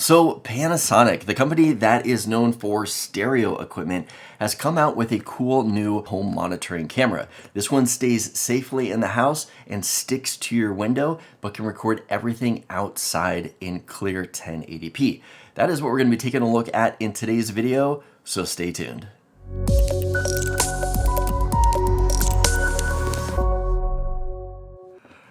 So, Panasonic, the company that is known for stereo equipment, has come out with a cool new home monitoring camera. This one stays safely in the house and sticks to your window, but can record everything outside in clear 1080p. That is what we're going to be taking a look at in today's video, so stay tuned.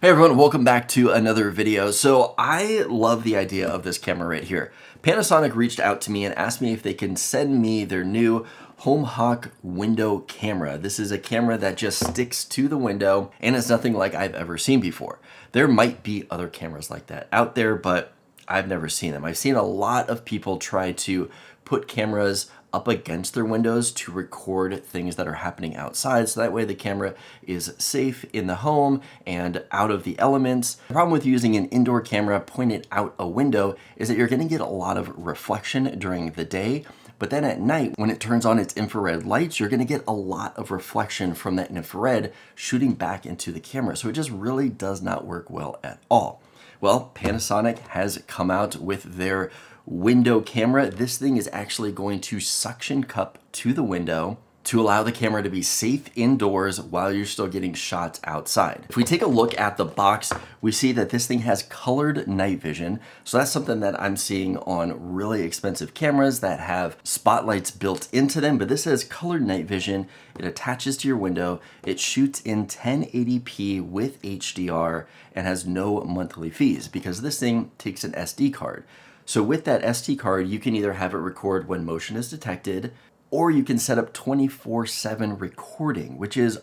Hey everyone, welcome back to another video. So I love the idea of this camera right here. Panasonic reached out to me and asked me if they can send me their new HomeHawk window camera. This is a camera that just sticks to the window and is nothing like I've ever seen before. There might be other cameras like that out there, but I've never seen them. I've seen a lot of people try to put cameras up against their windows to record things that are happening outside, so that way the camera is safe in the home and out of the elements. The problem with using an indoor camera pointed out a window is that you're going to get a lot of reflection during the day, but then at night, when it turns on its infrared lights, you're going to get a lot of reflection from that infrared shooting back into the camera, so it just really does not work well at all. Well, Panasonic has come out with their window camera. This thing is actually going to suction cup to the window to allow the camera to be safe indoors while you're still getting shots outside. If we take a look at the box, we see that this thing has colored night vision. So that's something that I'm seeing on really expensive cameras that have spotlights built into them, but this has colored night vision. It attaches to your window. It shoots in 1080p with HDR and has no monthly fees because this thing takes an SD card. So with that SD card, you can either have it record when motion is detected, or you can set up 24/7 recording, which is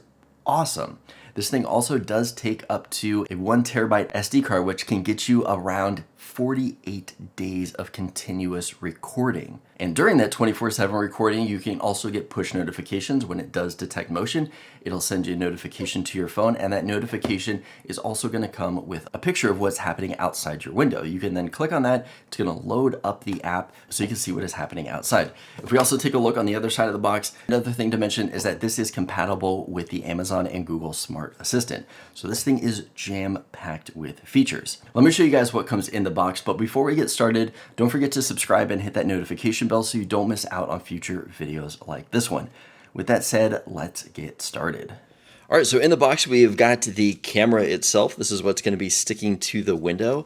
awesome. This thing also does take up to a 1 terabyte SD card, which can get you around 48 days of continuous recording. And during that 24/7 recording, you can also get push notifications when it does detect motion. It'll send you a notification to your phone, and that notification is also going to come with a picture of what's happening outside your window. You can then click on that. It's going to load up the app so you can see what is happening outside. If we also take a look on the other side of the box, another thing to mention is that this is compatible with the Amazon and Google Smart Assistant. So this thing is jam-packed with features. Let me show you guys what comes in the box, but before we get started, don't forget to subscribe and hit that notification bell so you don't miss out on future videos like this one. With that said, let's get started. All right, so in the box, we've got the camera itself. This is what's going to be sticking to the window.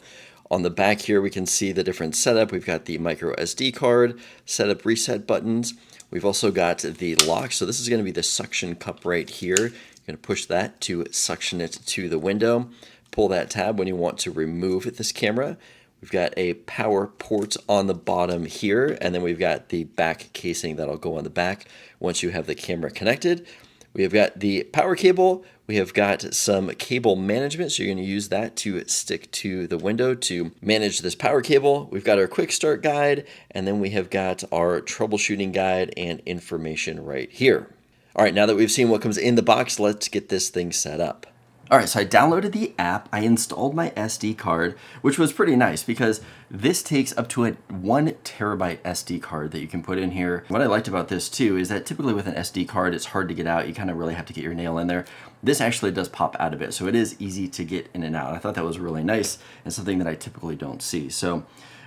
On the back here, we can see the different setup. We've got the micro SD card, setup reset buttons. We've also got the lock. So this is going to be the suction cup right here. You're going to push that to suction it to the window. Pull that tab when you want to remove this camera. We've got a power port on the bottom here, and then we've got the back casing that'll go on the back once you have the camera connected. We have got the power cable. We have got some cable management, so you're going to use that to stick to the window to manage this power cable. We've got our quick start guide, and then we have got our troubleshooting guide and information right here. All right, now that we've seen what comes in the box, let's get this thing set up. All right, so I downloaded the app, I installed my SD card, which was pretty nice because this takes up to a 1 terabyte SD card that you can put in here. What I liked about this too is that typically with an SD card, it's hard to get out. You kind of really have to get your nail in there. This actually does pop out of it, so it is easy to get in and out. I thought that was really nice and something that I typically don't see. So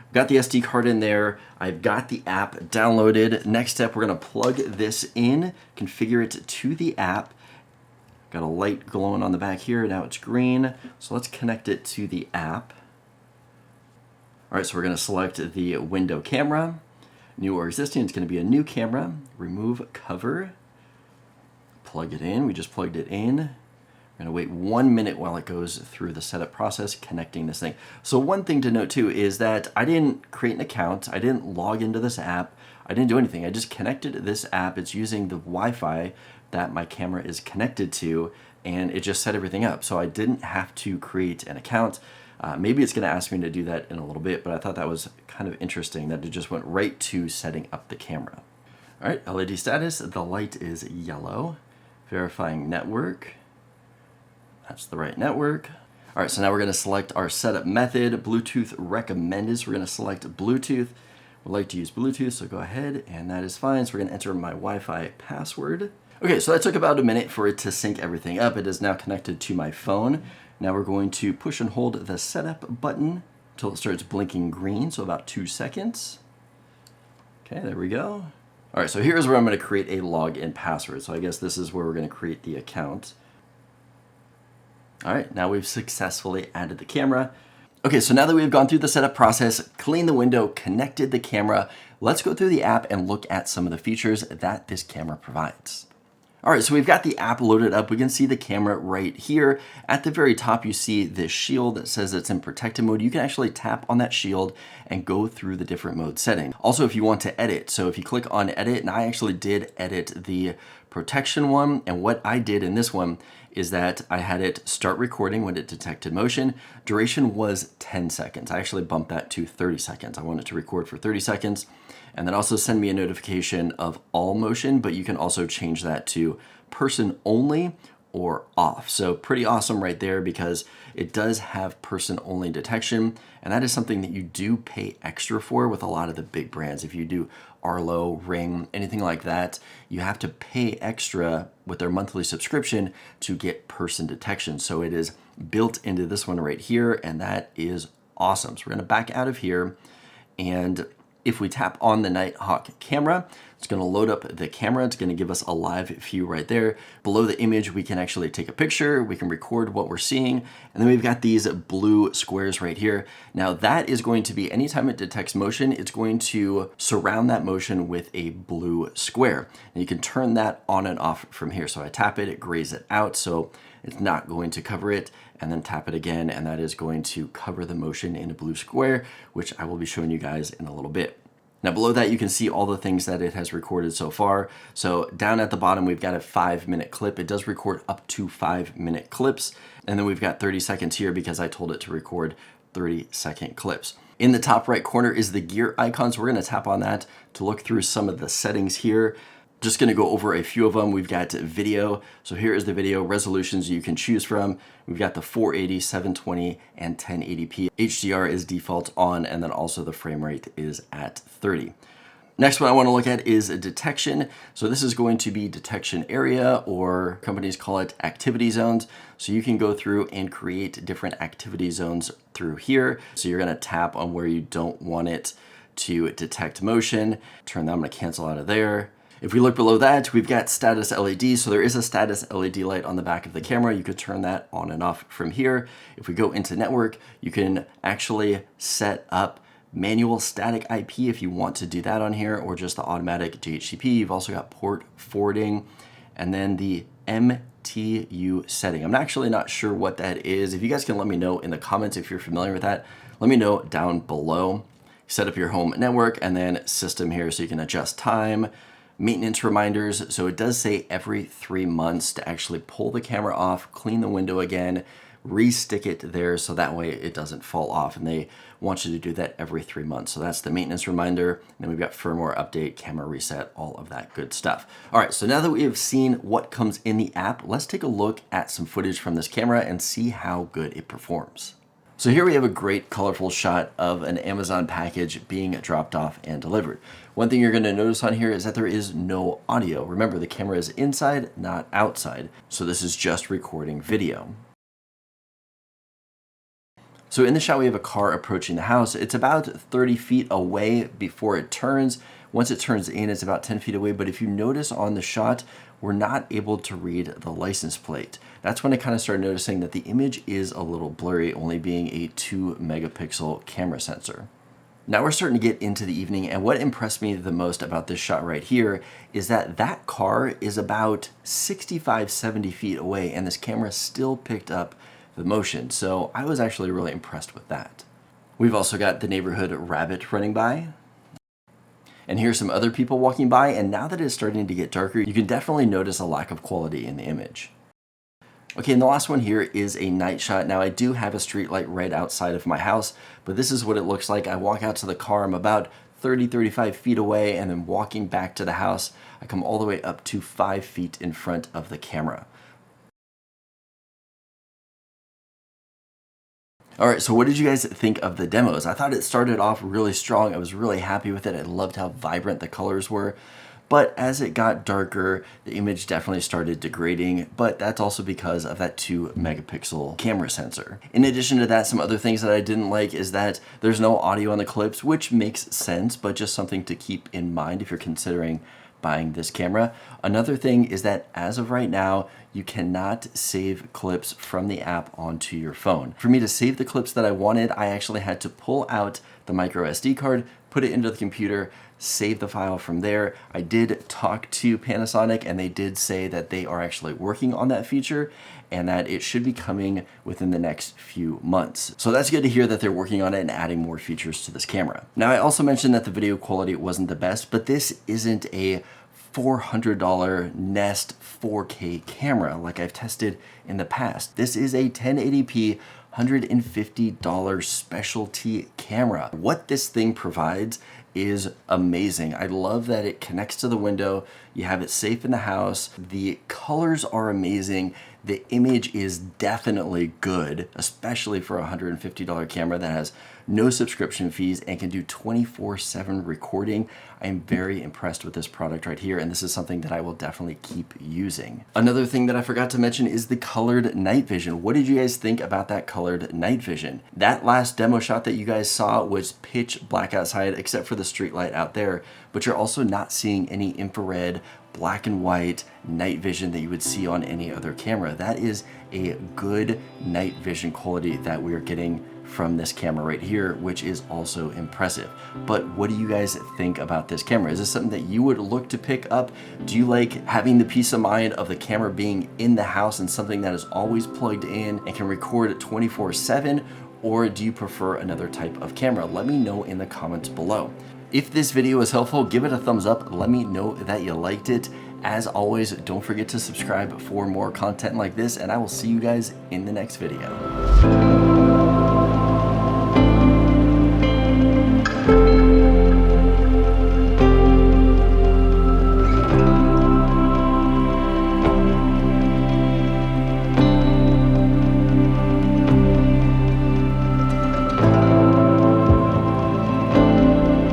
I've got the SD card in there. I've got the app downloaded. Next step, we're gonna plug this in, configure it to the app. Got a light glowing on the back here, now it's green. So let's connect it to the app. All right, so we're gonna select the window camera. New or existing, it's gonna be a new camera. Remove cover, plug it in, we just plugged it in. We're gonna wait 1 minute while it goes through the setup process, connecting this thing. So one thing to note too is that I didn't create an account, I didn't log into this app, I didn't do anything. I just connected this app, it's using the Wi-Fi that my camera is connected to, and it just set everything up. So I didn't have to create an account. Maybe it's gonna ask me to do that in a little bit, but I thought that was kind of interesting that it just went right to setting up the camera. All right, LED status, the light is yellow. Verifying network, that's the right network. All right, so now we're gonna select our setup method. Bluetooth recommended, so we're gonna select Bluetooth. We'd like to use Bluetooth, so go ahead, and that is fine. So we're gonna enter my Wi-Fi password. Okay, so that took about a minute for it to sync everything up. It is now connected to my phone. Now we're going to push and hold the setup button to until it starts blinking green, so about 2 seconds. Okay, there we go. All right, so here's where I'm going to create a login password. So I guess this is where we're going to create the account. All right, now we've successfully added the camera. Okay, so now that we've gone through the setup process, cleaned the window, connected the camera, let's go through the app and look at some of the features that this camera provides. All right, so we've got the app loaded up. We can see the camera right here. At the very top, you see this shield that says it's in protected mode. You can actually tap on that shield and go through the different mode settings. Also, if you want to edit, so if you click on edit, and I actually did edit the protection one, and what I did in this one is that I had it start recording when it detected motion. Duration was 10 seconds. I actually bumped that to 30 seconds. I want it to record for 30 seconds. And then also send me a notification of all motion, but you can also change that to person only or off. So pretty awesome right there because it does have person only detection. And that is something that you do pay extra for with a lot of the big brands. If you do Arlo, Ring, anything like that, you have to pay extra with their monthly subscription to get person detection. So it is built into this one right here, and that is awesome. So we're gonna back out of here, and if we tap on the Nighthawk camera, it's going to load up the camera. It's going to give us a live view right there. Below the image, we can actually take a picture. We can record what we're seeing. And then we've got these blue squares right here. Now that is going to be, anytime it detects motion, it's going to surround that motion with a blue square. And you can turn that on and off from here. So I tap it, it grays it out. So it's not going to cover it, and then tap it again, and that is going to cover the motion in a blue square, which I will be showing you guys in a little bit. Now below that, you can see all the things that it has recorded so far. So down at the bottom, we've got a 5-minute clip. It does record up to 5-minute clips. And then we've got 30 seconds here because I told it to record 30-second clips. In the top right corner is the gear icon. So we're gonna tap on that to look through some of the settings here. Just gonna go over a few of them. We've got video. So here is the video resolutions you can choose from. We've got the 480, 720, and 1080p. HDR is default on, and then also the frame rate is at 30. Next one I want to look at is detection. So this is going to be detection area, or companies call it activity zones. So you can go through and create different activity zones through here. So you're gonna tap on where you don't want it to detect motion. Turn that, I'm gonna cancel out of there. If we look below that, we've got status LED. So there is a status LED light on the back of the camera. You could turn that on and off from here. If we go into network, you can actually set up manual static IP if you want to do that on here, or just the automatic DHCP. You've also got port forwarding, and then the MTU setting. I'm actually not sure what that is. If you guys can let me know in the comments if you're familiar with that, let me know down below. Set up your home network and then system here so you can adjust time. Maintenance reminders, so it does say every 3 months to actually pull the camera off, clean the window again, re-stick it there so that way it doesn't fall off, and they want you to do that every 3 months. So that's the maintenance reminder. And then we've got firmware update, camera reset, all of that good stuff. All right, so now that we have seen what comes in the app, let's take a look at some footage from this camera and see how good it performs. So here we have a great colorful shot of an Amazon package being dropped off and delivered. One thing you're going to notice on here is that there is no audio. Remember, the camera is inside, not outside. So this is just recording video. So in the shot, we have a car approaching the house. It's about 30 feet away before it turns. Once it turns in, it's about 10 feet away. But if you notice on the shot, we're not able to read the license plate. That's when I kind of started noticing that the image is a little blurry, only being a 2 megapixel camera sensor. Now we're starting to get into the evening, and what impressed me the most about this shot right here is that that car is about 65, 70 feet away, and this camera still picked up the motion. So I was actually really impressed with that. We've also got the neighborhood rabbit running by. And here's some other people walking by, and now that it's starting to get darker, you can definitely notice a lack of quality in the image. Okay, and the last one here is a night shot. Now I do have a street light right outside of my house, but this is what it looks like. I walk out to the car, I'm about 30, 35 feet away, and then walking back to the house, I come all the way up to 5 feet in front of the camera. All right, so what did you guys think of the demos? I thought it started off really strong. I was really happy with it. I loved how vibrant the colors were. but as it got darker, the image definitely started degrading, but that's also because of that 2 megapixel camera sensor. In addition to that, some other things that I didn't like is that there's no audio on the clips, which makes sense, but just something to keep in mind if you're considering buying this camera. Another thing is that as of right now, you cannot save clips from the app onto your phone. For me to save the clips that I wanted, I actually had to pull out the micro SD card, put it into the computer, save the file from there. I did talk to Panasonic and they did say that they are actually working on that feature and that it should be coming within the next few months. So that's good to hear that they're working on it and adding more features to this camera. Now, I also mentioned that the video quality wasn't the best, but this isn't a $400 Nest 4K camera like I've tested in the past. This is a 1080p $150 specialty camera. What this thing provides is amazing. I love that it connects to the window. You have it safe in the house. The colors are amazing. The image is definitely good, especially for a $150 camera that has no subscription fees and can do 24/7 recording. I am very impressed with this product right here, and this is something that I will definitely keep using. Another thing that I forgot to mention is the colored night vision. What did you guys think about that colored night vision? That last demo shot that you guys saw was pitch black outside except for the street light out there, but you're also not seeing any infrared, black and white night vision that you would see on any other camera. That is a good night vision quality that we are getting from this camera right here, which is also impressive. But what do you guys think about this camera? Is this something that you would look to pick up? Do you like having the peace of mind of the camera being in the house and something that is always plugged in and can record 24/7? Or do you prefer another type of camera? Let me know in the comments below. If this video was helpful, give it a thumbs up. Let me know that you liked it. As always, don't forget to subscribe for more content like this, and I will see you guys in the next video.